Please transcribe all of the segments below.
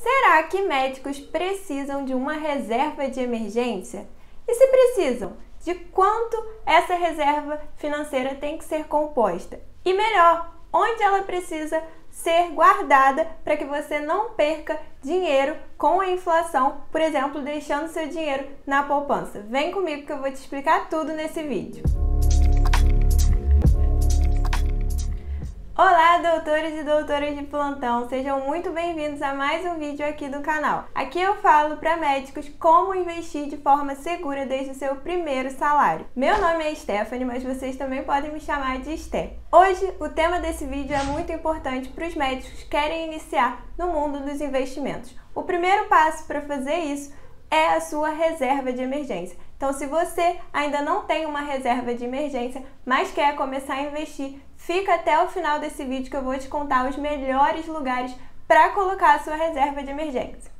Será que médicos precisam de uma reserva de emergência? E se precisam, de quanto essa reserva financeira tem que ser composta? E melhor, onde ela precisa ser guardada para que você não perca dinheiro com a inflação, por exemplo, deixando seu dinheiro na poupança? Vem comigo que eu vou te explicar tudo nesse vídeo. Olá, doutores e doutoras de plantão! Sejam muito bem-vindos a mais um vídeo aqui do canal. Aqui eu falo para médicos como investir de forma segura desde o seu primeiro salário. Meu nome é Stephanie, mas vocês também podem me chamar de Sté. Hoje, o tema desse vídeo é muito importante para os médicos que querem iniciar no mundo dos investimentos. O primeiro passo para fazer isso é a sua reserva de emergência. Então, se você ainda não tem uma reserva de emergência, mas quer começar a investir, fica até o final desse vídeo que eu vou te contar os melhores lugares para colocar a sua reserva de emergência.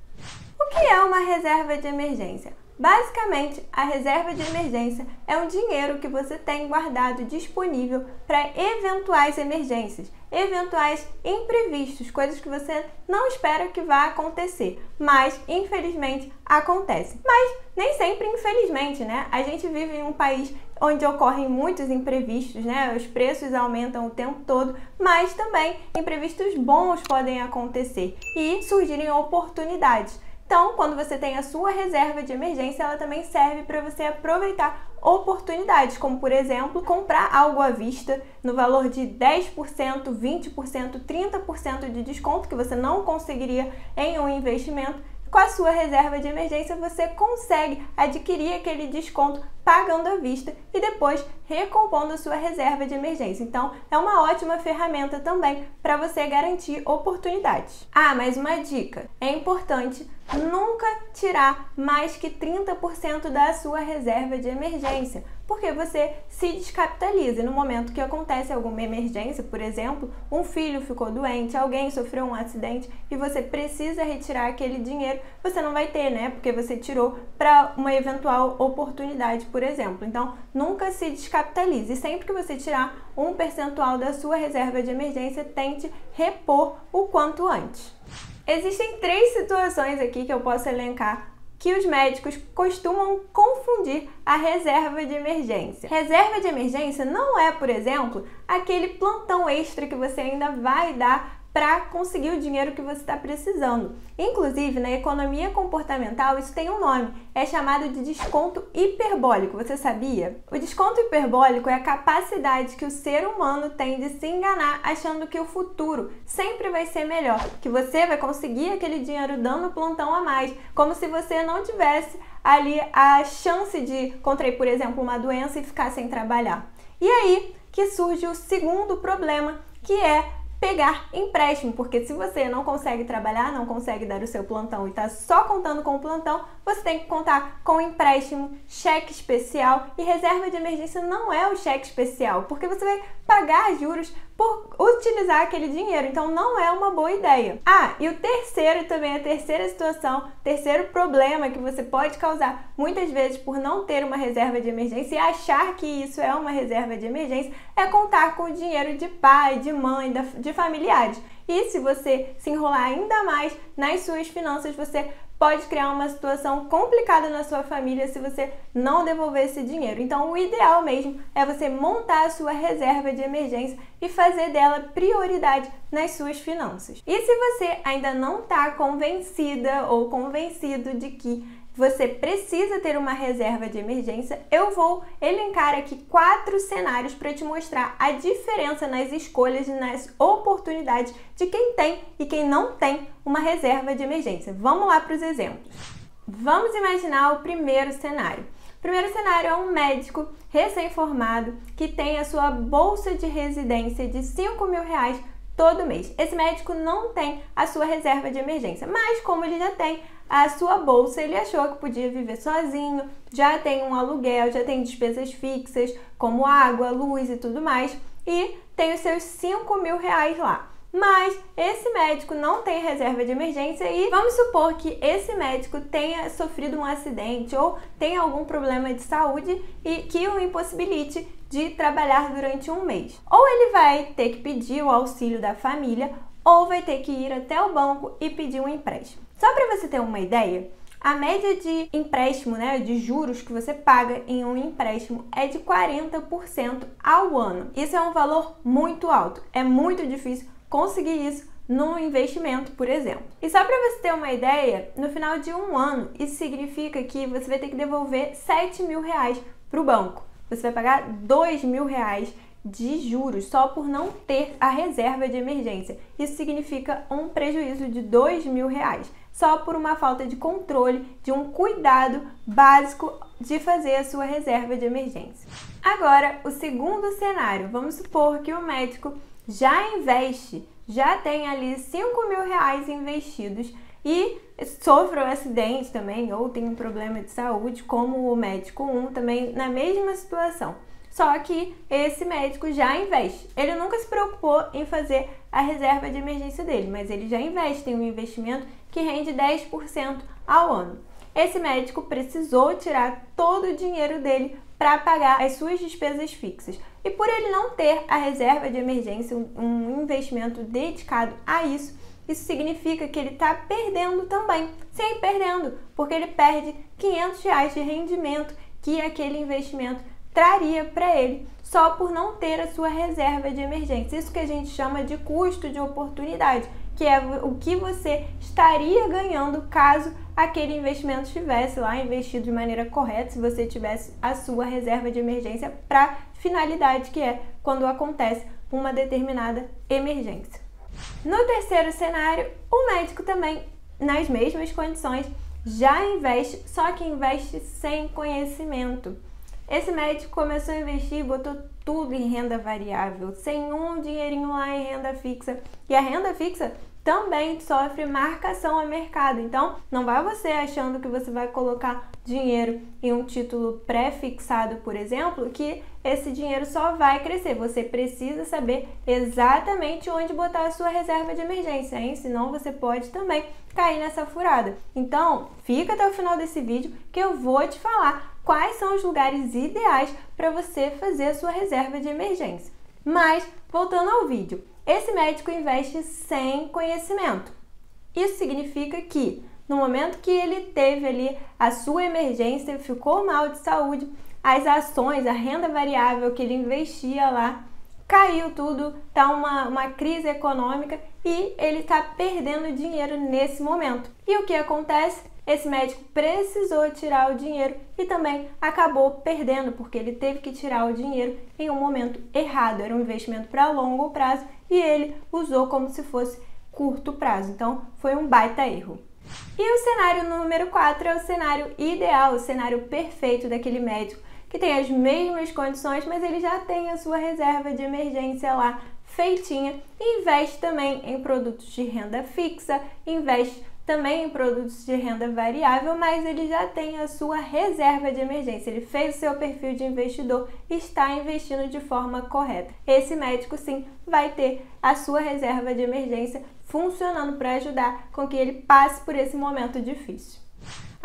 O que é uma reserva de emergência? Basicamente, a reserva de emergência é um dinheiro que você tem guardado disponível para eventuais emergências, eventuais imprevistos, coisas que você não espera que vá acontecer, mas infelizmente acontecem. Mas nem sempre infelizmente, né? A gente vive em um país onde ocorrem muitos imprevistos, né? Os preços aumentam o tempo todo, mas também imprevistos bons podem acontecer e surgirem oportunidades. Então, quando você tem a sua reserva de emergência, ela também serve para você aproveitar oportunidades, como, por exemplo, comprar algo à vista no valor de 10%, 20%, 30% de desconto que você não conseguiria em um investimento. Com a sua reserva de emergência, você consegue adquirir aquele desconto pagando à vista e depois recompondo a sua reserva de emergência. Então, é uma ótima ferramenta também para você garantir oportunidades. Ah, mais uma dica. É importante nunca tirar mais que 30% da sua reserva de emergência, porque você se descapitaliza. E no momento que acontece alguma emergência, por exemplo, um filho ficou doente, alguém sofreu um acidente e você precisa retirar aquele dinheiro, você não vai ter, né? Porque você tirou para uma eventual oportunidade, por exemplo. Então, nunca se descapitalize. E sempre que você tirar um percentual da sua reserva de emergência, tente repor o quanto antes. Existem 3 situações aqui que eu posso elencar que os médicos costumam confundir a reserva de emergência. Reserva de emergência não é, por exemplo, aquele plantão extra que você ainda vai dar para conseguir o dinheiro que você está precisando. Inclusive, na economia comportamental, isso tem um nome, é chamado de desconto hiperbólico. Você sabia? O desconto hiperbólico é a capacidade que o ser humano tem de se enganar achando que o futuro sempre vai ser melhor, que você vai conseguir aquele dinheiro dando plantão a mais, como se você não tivesse ali a chance de contrair, por exemplo, uma doença e ficar sem trabalhar. E aí que surge o segundo problema, que é pegar empréstimo, porque se você não consegue trabalhar, não consegue dar o seu plantão e está só contando com o plantão, você tem que contar com empréstimo, cheque especial, e reserva de emergência não é o cheque especial, porque você vai pagar juros por utilizar aquele dinheiro, então não é uma boa ideia. Ah, e o terceiro também, a terceira situação, terceiro problema que você pode causar muitas vezes por não ter uma reserva de emergência e achar que isso é uma reserva de emergência, é contar com o dinheiro de pai, de mãe, de familiares. E se você se enrolar ainda mais nas suas finanças, você pode criar uma situação complicada na sua família se você não devolver esse dinheiro. Então, o ideal mesmo é você montar a sua reserva de emergência e fazer dela prioridade nas suas finanças. E se você ainda não está convencida ou convencido de que você precisa ter uma reserva de emergência, eu vou elencar aqui 4 cenários para te mostrar a diferença nas escolhas e nas oportunidades de quem tem e quem não tem uma reserva de emergência. Vamos lá para os exemplos. Vamos imaginar o primeiro cenário. O primeiro cenário é um médico recém-formado que tem a sua bolsa de residência de R$5.000 todo mês. Esse médico não tem a sua reserva de emergência, mas como ele já tem a sua bolsa, ele achou que podia viver sozinho, já tem um aluguel, já tem despesas fixas, como água, luz e tudo mais, e tem os seus R$5.000 lá. Mas esse médico não tem reserva de emergência e vamos supor que esse médico tenha sofrido um acidente ou tenha algum problema de saúde e que o impossibilite de trabalhar durante um mês. Ou ele vai ter que pedir o auxílio da família, ou vai ter que ir até o banco e pedir um empréstimo. Só para você ter uma ideia, a média de empréstimo, né, de juros que você paga em um empréstimo é de 40% ao ano. Isso é um valor muito alto. É muito difícil conseguir isso num investimento, por exemplo. E só para você ter uma ideia, no final de um ano, isso significa que você vai ter que devolver R$7.000 para o banco. Você vai pagar R$2.000 de juros só por não ter a reserva de emergência. Isso significa um prejuízo de R$2.000, só por uma falta de controle, de um cuidado básico de fazer a sua reserva de emergência. Agora, o segundo cenário, vamos supor que o médico já investe, já tem ali R$5.000 investidos e sofre um acidente também, ou tem um problema de saúde, como o médico 1, também na mesma situação. Só que esse médico já investe. Ele nunca se preocupou em fazer a reserva de emergência dele, mas ele já investe em um investimento que rende 10% ao ano. Esse médico precisou tirar todo o dinheiro dele para pagar as suas despesas fixas. E por ele não ter a reserva de emergência, um investimento dedicado a isso, isso significa que ele está perdendo também. Sim, perdendo, porque ele perde R$500 de rendimento que aquele investimento traria para ele, só por não ter a sua reserva de emergência. Isso que a gente chama de custo de oportunidade, que é o que você estaria ganhando caso aquele investimento estivesse lá investido de maneira correta, se você tivesse a sua reserva de emergência para finalidade, que é quando acontece uma determinada emergência. No terceiro cenário, o médico também, nas mesmas condições, já investe, só que investe sem conhecimento. Esse médico começou a investir e botou tudo em renda variável, sem um dinheirinho lá em renda fixa. E a renda fixa também sofre marcação a mercado. Então, não vai você achando que você vai colocar dinheiro em um título pré-fixado, por exemplo, que esse dinheiro só vai crescer. Você precisa saber exatamente onde botar a sua reserva de emergência, hein? Senão você pode também cair nessa furada. Então, fica até o final desse vídeo que eu vou te falar quais são os lugares ideais para você fazer a sua reserva de emergência. Mas, voltando ao vídeo, esse médico investe sem conhecimento. Isso significa que, no momento que ele teve ali a sua emergência, ficou mal de saúde, as ações, a renda variável que ele investia lá, caiu tudo, tá uma crise econômica e ele está perdendo dinheiro nesse momento. E o que acontece? Esse médico precisou tirar o dinheiro e também acabou perdendo, porque ele teve que tirar o dinheiro em um momento errado. Era um investimento para longo prazo e ele usou como se fosse curto prazo. Então, foi um baita erro. E o cenário número 4 é o cenário ideal, o cenário perfeito daquele médico que tem as mesmas condições, mas ele já tem a sua reserva de emergência lá feitinha e investe também em produtos de renda fixa, investe também em produtos de renda variável, mas ele já tem a sua reserva de emergência. Ele fez o seu perfil de investidor e está investindo de forma correta. Esse médico, sim, vai ter a sua reserva de emergência funcionando para ajudar com que ele passe por esse momento difícil.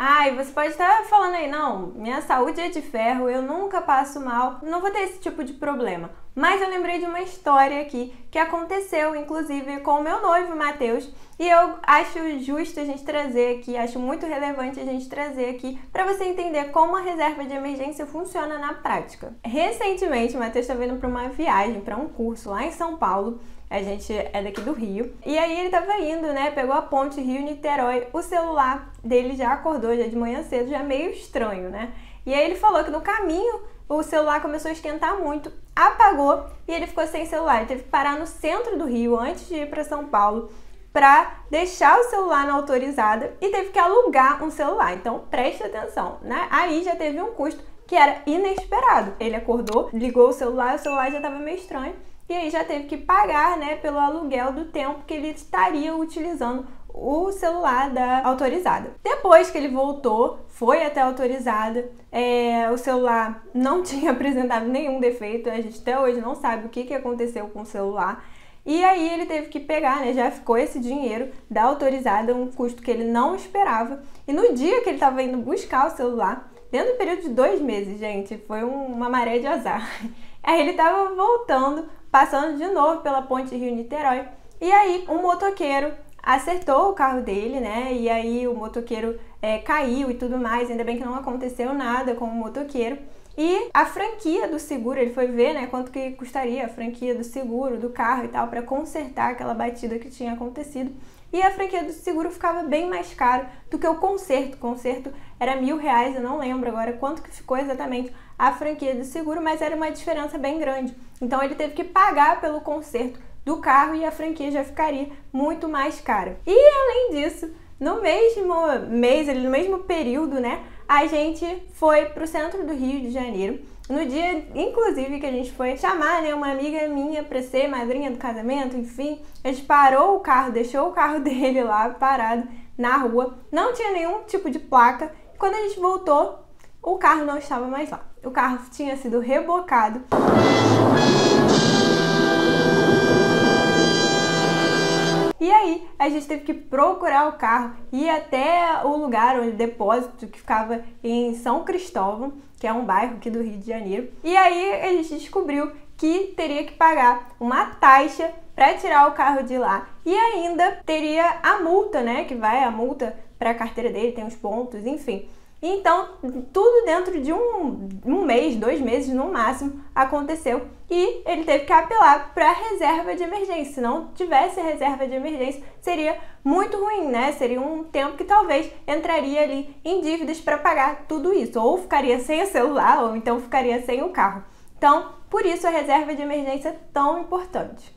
E você pode estar falando aí, não, minha saúde é de ferro, eu nunca passo mal, não vou ter esse tipo de problema. Mas eu lembrei de uma história aqui que aconteceu, inclusive, com o meu noivo, Matheus, e eu acho justo a gente trazer aqui, acho muito relevante a gente trazer aqui para você entender como a reserva de emergência funciona na prática. Recentemente, o Matheus estava indo para uma viagem, para um curso lá em São Paulo. A gente é daqui do Rio. E aí ele tava indo, né? Pegou a ponte Rio-Niterói. O celular dele já acordou, já de manhã cedo, já meio estranho, né? E aí ele falou que no caminho o celular começou a esquentar muito, apagou e ele ficou sem celular. Ele teve que parar no centro do Rio antes de ir para São Paulo para deixar o celular na autorizada e teve que alugar um celular. Então preste atenção, né? Aí já teve um custo que era inesperado. Ele acordou, ligou o celular já estava meio estranho. E aí já teve que pagar, né, pelo aluguel do tempo que ele estaria utilizando o celular da autorizada. Depois que ele voltou, foi até a autorizada, o celular não tinha apresentado nenhum defeito, a gente até hoje não sabe o que aconteceu com o celular. E aí ele teve que pegar, né, já ficou esse dinheiro da autorizada, um custo que ele não esperava. E no dia que ele estava indo buscar o celular, dentro do período de 2 meses, gente, foi uma maré de azar. Aí ele estava voltando, passando de novo pela ponte Rio-Niterói E aí um motoqueiro acertou o carro dele, né? E aí o motoqueiro caiu e tudo mais. Ainda bem que não aconteceu nada com o motoqueiro. E a franquia do seguro, ele foi ver, né, quanto que custaria a franquia do seguro, do carro e tal, para consertar aquela batida que tinha acontecido. E a franquia do seguro ficava bem mais caro do que o conserto. O conserto era R$1.000, eu não lembro agora quanto que ficou exatamente a franquia do seguro, mas era uma diferença bem grande. Então ele teve que pagar pelo conserto do carro e a franquia já ficaria muito mais cara. E além disso, no mesmo mês, no mesmo período, né, a gente foi para o centro do Rio de Janeiro. No dia, inclusive, que a gente foi chamar, né, uma amiga minha para ser madrinha do casamento, enfim, a gente parou o carro, deixou o carro dele lá parado na rua, não tinha nenhum tipo de placa. E quando a gente voltou, o carro não estava mais lá. O carro tinha sido rebocado. E aí, a gente teve que procurar o carro, ir até o lugar, o depósito que ficava em São Cristóvão, que é um bairro aqui do Rio de Janeiro. E aí, a gente descobriu que teria que pagar uma taxa para tirar o carro de lá. E ainda teria a multa, né? Que vai a multa para a carteira dele, tem os pontos, enfim. Então, tudo dentro de um mês, 2 meses no máximo, aconteceu. E ele teve que apelar para a reserva de emergência. Se não tivesse reserva de emergência, seria muito ruim, né? Seria um tempo que talvez entraria ali em dívidas para pagar tudo isso. Ou ficaria sem o celular, ou então ficaria sem o carro. Então, por isso a reserva de emergência é tão importante.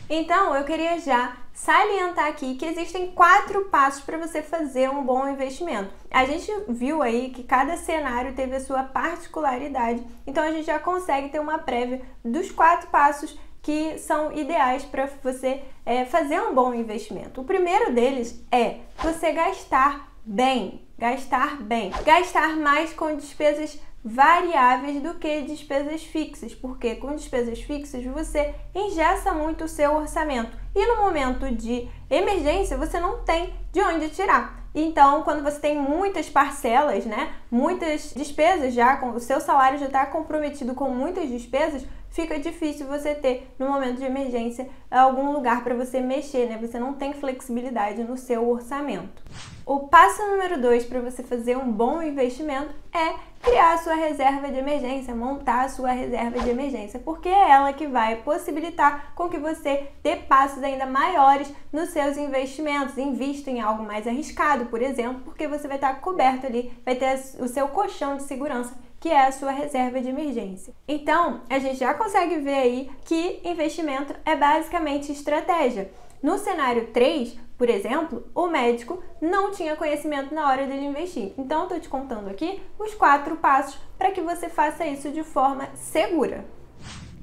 Então, eu queria já salientar aqui que existem 4 passos para você fazer um bom investimento. A gente viu aí que cada cenário teve a sua particularidade, então a gente já consegue ter uma prévia dos 4 passos que são ideais para você fazer um bom investimento. O primeiro deles é você gastar bem. Gastar mais com despesas variáveis do que despesas fixas, porque com despesas fixas você engessa muito o seu orçamento e no momento de emergência você não tem de onde tirar. Então, quando você tem muitas parcelas, né, muitas despesas já, o seu salário já está comprometido com muitas despesas, fica difícil você ter, no momento de emergência, algum lugar para você mexer, né? Você não tem flexibilidade no seu orçamento. O passo número 2 para você fazer um bom investimento é criar a sua reserva de emergência, montar a sua reserva de emergência, porque é ela que vai possibilitar com que você dê passos ainda maiores nos seus investimentos, invista em algo mais arriscado, por exemplo, porque você vai estar coberto ali, vai ter o seu colchão de segurança, que é a sua reserva de emergência. Então, a gente já consegue ver aí que investimento é basicamente estratégia. No cenário 3, por exemplo, o médico não tinha conhecimento na hora dele investir. Então, eu estou te contando aqui os 4 passos para que você faça isso de forma segura.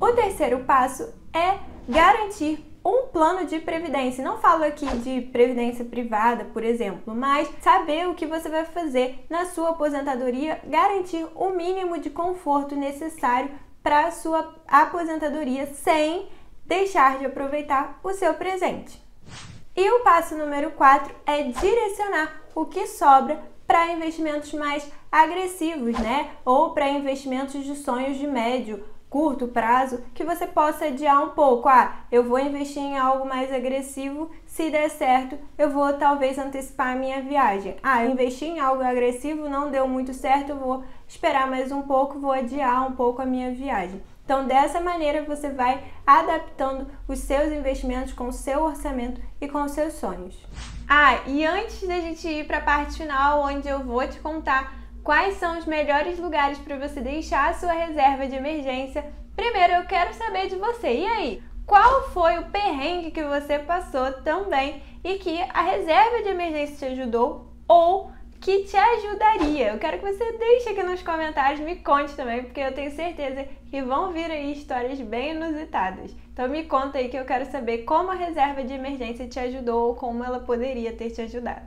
O terceiro passo é garantir um plano de previdência. Não falo aqui de previdência privada, por exemplo, mas saber o que você vai fazer na sua aposentadoria, garantir o mínimo de conforto necessário para a sua aposentadoria sem deixar de aproveitar o seu presente. E o passo número 4 é direcionar o que sobra para investimentos mais agressivos, né? Ou para investimentos de sonhos de médio, curto prazo, que você possa adiar um pouco. Eu vou investir em algo mais agressivo, se der certo, eu vou talvez antecipar a minha viagem. Eu investi em algo agressivo, não deu muito certo, eu vou esperar mais um pouco, vou adiar um pouco a minha viagem. Então, dessa maneira, você vai adaptando os seus investimentos com o seu orçamento e com os seus sonhos. E antes da gente ir para a parte final, onde eu vou te contar quais são os melhores lugares para você deixar a sua reserva de emergência, primeiro eu quero saber de você. E aí, qual foi o perrengue que você passou também e que a reserva de emergência te ajudou ou que te ajudaria? Eu quero que você deixe aqui nos comentários, me conte também, porque eu tenho certeza que vão vir aí histórias bem inusitadas. Então me conta aí que eu quero saber como a reserva de emergência te ajudou ou como ela poderia ter te ajudado.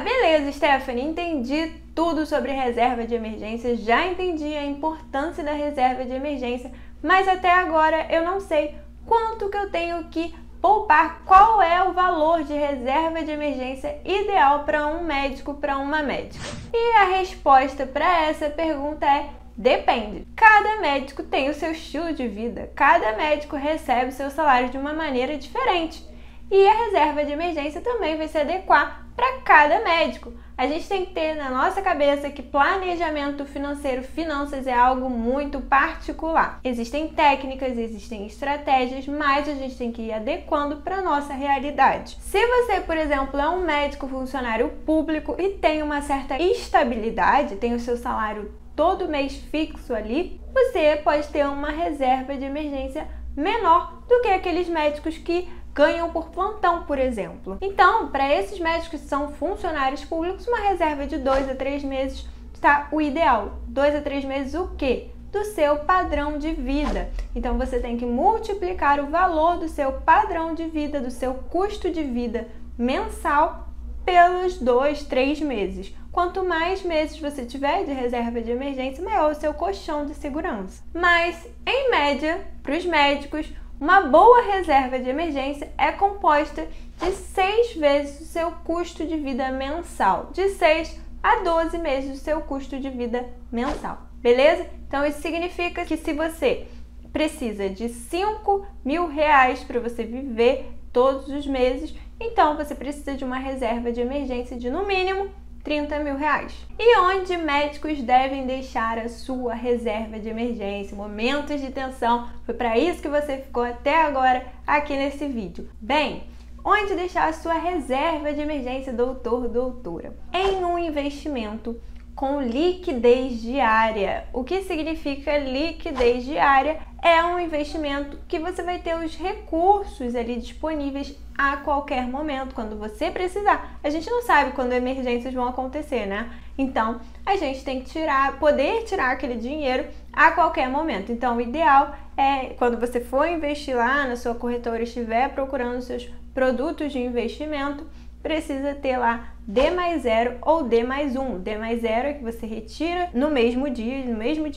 Beleza, Stephanie, entendi tudo sobre reserva de emergência, já entendi a importância da reserva de emergência, mas até agora eu não sei quanto que eu tenho que poupar, qual é o valor de reserva de emergência ideal para um médico, para uma médica. E a resposta para essa pergunta é: depende. Cada médico tem o seu estilo de vida, cada médico recebe o seu salário de uma maneira diferente. E a reserva de emergência também vai se adequar para cada médico. A gente tem que ter na nossa cabeça que planejamento financeiro, finanças é algo muito particular. Existem técnicas, existem estratégias, mas a gente tem que ir adequando para a nossa realidade. Se você, por exemplo, é um médico funcionário público e tem uma certa estabilidade, tem o seu salário todo mês fixo ali, você pode ter uma reserva de emergência menor do que aqueles médicos que ganham por plantão, por exemplo. Então, para esses médicos que são funcionários públicos, uma reserva de 2 a 3 meses está o ideal. 2 a 3 meses o quê? Do seu padrão de vida. Então, você tem que multiplicar o valor do seu padrão de vida, do seu custo de vida mensal pelos 2, 3 meses. Quanto mais meses você tiver de reserva de emergência, maior o seu colchão de segurança. Mas, em média, para os médicos, uma boa reserva de emergência é composta de 6 vezes o seu custo de vida mensal, de 6 a 12 meses o seu custo de vida mensal, beleza? Então isso significa que se você precisa de R$5.000 para você viver todos os meses, então você precisa de uma reserva de emergência de no mínimo R$30.000. E onde médicos devem deixar a sua reserva de emergência? Momentos de tensão, foi para isso que você ficou até agora aqui nesse vídeo. Bem, onde deixar a sua reserva de emergência, doutor, doutora? Em um investimento com liquidez diária. O que significa liquidez diária? É um investimento que você vai ter os recursos ali disponíveis a qualquer momento, quando você precisar. A gente não sabe quando emergências vão acontecer, né? Então, a gente tem que poder tirar aquele dinheiro a qualquer momento. Então, o ideal é, quando você for investir lá na sua corretora e estiver procurando seus produtos de investimento, precisa ter lá D+0 ou D+1. D+0 é que você retira no mesmo dia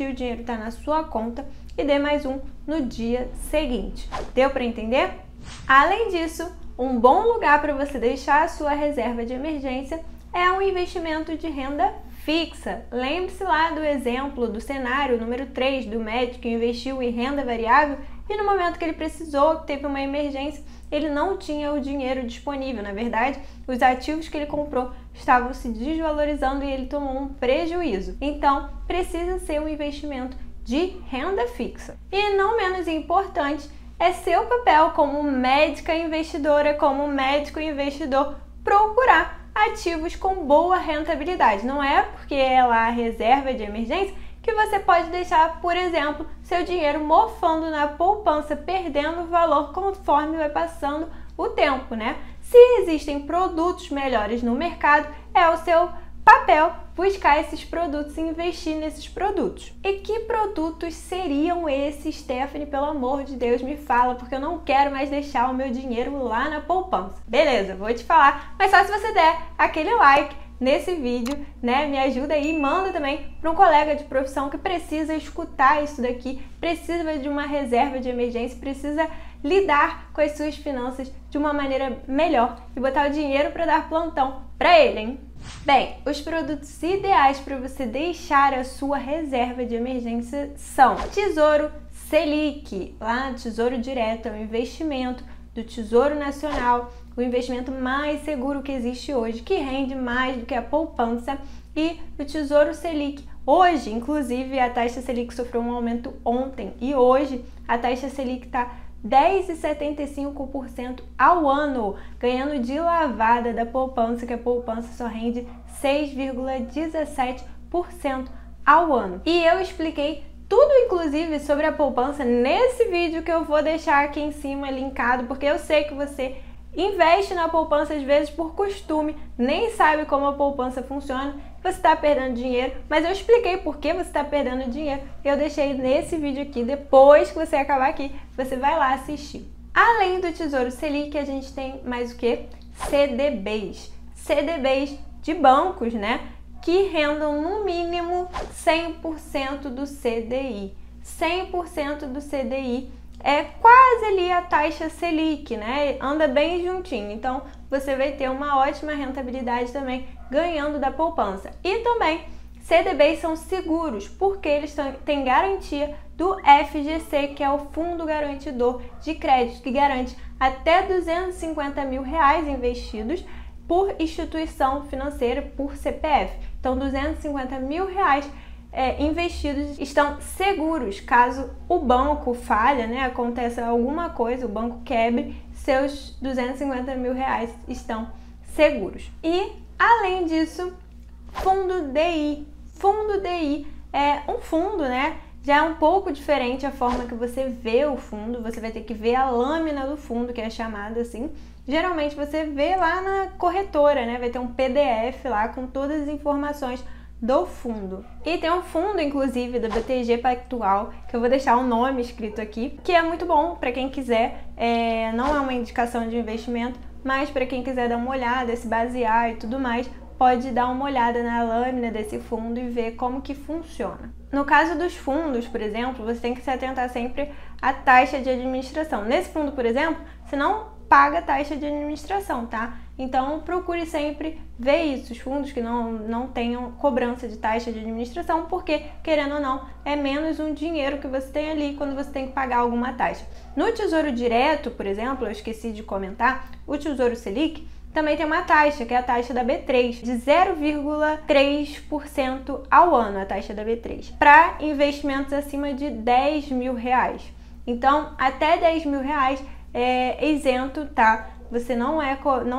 o dinheiro está na sua conta, e D+1 no dia seguinte. Deu para entender? Além disso, um bom lugar para você deixar a sua reserva de emergência é um investimento de renda fixa. Lembre-se lá do exemplo, do cenário número 3 do médico que investiu em renda variável e no momento que ele precisou, que teve uma emergência, ele não tinha o dinheiro disponível. Na verdade, os ativos que ele comprou estavam se desvalorizando e ele tomou um prejuízo. Então, precisa ser um investimento de renda fixa. E não menos importante, é seu papel como médica investidora, como médico investidor, procurar ativos com boa rentabilidade. Não é porque é lá a reserva de emergência que você pode deixar, por exemplo, seu dinheiro mofando na poupança, perdendo valor conforme vai passando o tempo, né? Se existem produtos melhores no mercado, é o seu papel buscar esses produtos e investir nesses produtos. E que produtos seriam esses, Stephanie? Pelo amor de Deus, me fala, porque eu não quero mais deixar o meu dinheiro lá na poupança. Beleza, vou te falar, mas só se você der aquele like nesse vídeo, né? Me ajuda aí, manda também para um colega de profissão que precisa escutar isso daqui, precisa de uma reserva de emergência, precisa lidar com as suas finanças de uma maneira melhor e botar o dinheiro para dar plantão para ele, hein? Bem, os produtos ideais para você deixar a sua reserva de emergência são Tesouro Selic, lá Tesouro Direto, é um investimento do Tesouro Nacional, o investimento mais seguro que existe hoje, que rende mais do que a poupança, e o Tesouro Selic. Hoje, inclusive, a taxa Selic sofreu um aumento ontem e hoje a taxa Selic está 10,75% ao ano, ganhando de lavada da poupança, que a poupança só rende 6,17% ao ano. E eu expliquei tudo, inclusive, sobre a poupança nesse vídeo que eu vou deixar aqui em cima linkado, porque eu sei que você investe na poupança às vezes por costume, nem sabe como a poupança funciona, você está perdendo dinheiro, mas eu expliquei por que você está perdendo dinheiro, eu deixei nesse vídeo aqui, depois que você acabar aqui, você vai lá assistir. Além do Tesouro Selic, a gente tem mais o que? CDBs. CDBs de bancos, né? Que rendam no mínimo 100% do CDI. 100% do CDI é quase ali a taxa Selic, né? Anda bem juntinho. Então, você vai ter uma ótima rentabilidade também ganhando da poupança. E também, CDBs são seguros porque eles têm garantia do FGC, que é o Fundo Garantidor de Crédito, que garante até R$250 mil investidos por instituição financeira, por CPF. Então, R$250 mil investidos estão seguros caso o banco falha, né? Aconteça alguma coisa, o banco quebre, seus R$250 mil estão seguros. E, além disso, fundo DI. Fundo DI é um fundo, né? Já é um pouco diferente a forma que você vê o fundo, você vai ter que ver a lâmina do fundo, que é chamada assim. Geralmente você vê lá na corretora, né? Vai ter um PDF lá com todas as informações do fundo. E tem um fundo, inclusive, da BTG Pactual, que eu vou deixar o nome escrito aqui, que é muito bom para quem quiser, não é uma indicação de investimento, mas para quem quiser dar uma olhada, se basear e tudo mais, pode dar uma olhada na lâmina desse fundo e ver como que funciona. No caso dos fundos, por exemplo, você tem que se atentar sempre à taxa de administração. Nesse fundo, por exemplo, você não paga taxa de administração, tá? Então, procure sempre ver isso, os fundos que não tenham cobrança de taxa de administração, porque, querendo ou não, é menos um dinheiro que você tem ali quando você tem que pagar alguma taxa. No Tesouro Direto, por exemplo, eu esqueci de comentar, o Tesouro Selic também tem uma taxa, que é a taxa da B3, de 0,3% ao ano, a taxa da B3, para investimentos acima de R$10 mil. Então, até R$10 mil é isento, tá? Você não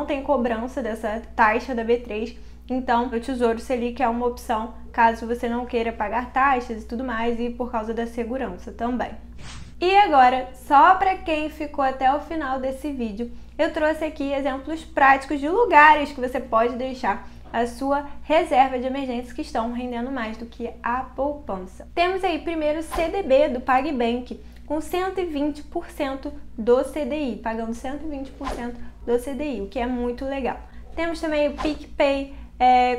tem cobrança dessa taxa da B3, então o Tesouro Selic é uma opção caso você não queira pagar taxas e tudo mais, e por causa da segurança também. E agora, só para quem ficou até o final desse vídeo, eu trouxe aqui exemplos práticos de lugares que você pode deixar a sua reserva de emergência que estão rendendo mais do que a poupança. Temos aí primeiro o CDB do PagBank, com 120% do CDI, pagando 120% do CDI, o que é muito legal. Temos também o PicPay,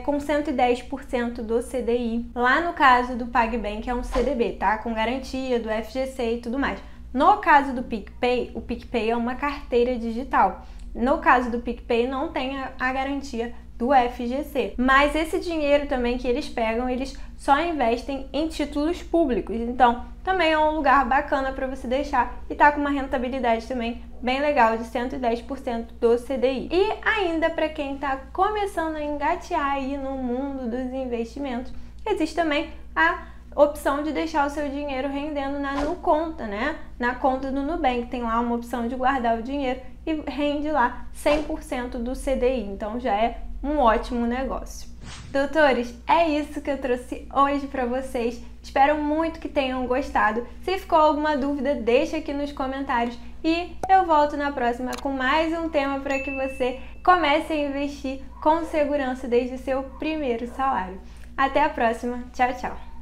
com 110% do CDI. Lá no caso do PagBank é um CDB, tá? Com garantia do FGC e tudo mais. No caso do PicPay, o PicPay é uma carteira digital. No caso do PicPay não tem a garantia do FGC. Mas esse dinheiro também que eles pegam, eles só investem em títulos públicos. Então, também é um lugar bacana para você deixar e tá com uma rentabilidade também bem legal de 110% do CDI. E ainda para quem está começando a engatear aí no mundo dos investimentos, existe também a opção de deixar o seu dinheiro rendendo na Nuconta, né? Na conta do Nubank tem lá uma opção de guardar o dinheiro e rende lá 100% do CDI. Então já é um ótimo negócio. Doutores, é isso que eu trouxe hoje para vocês. Espero muito que tenham gostado. Se ficou alguma dúvida, deixa aqui nos comentários e eu volto na próxima com mais um tema para que você comece a investir com segurança desde o seu primeiro salário. Até a próxima. Tchau, tchau!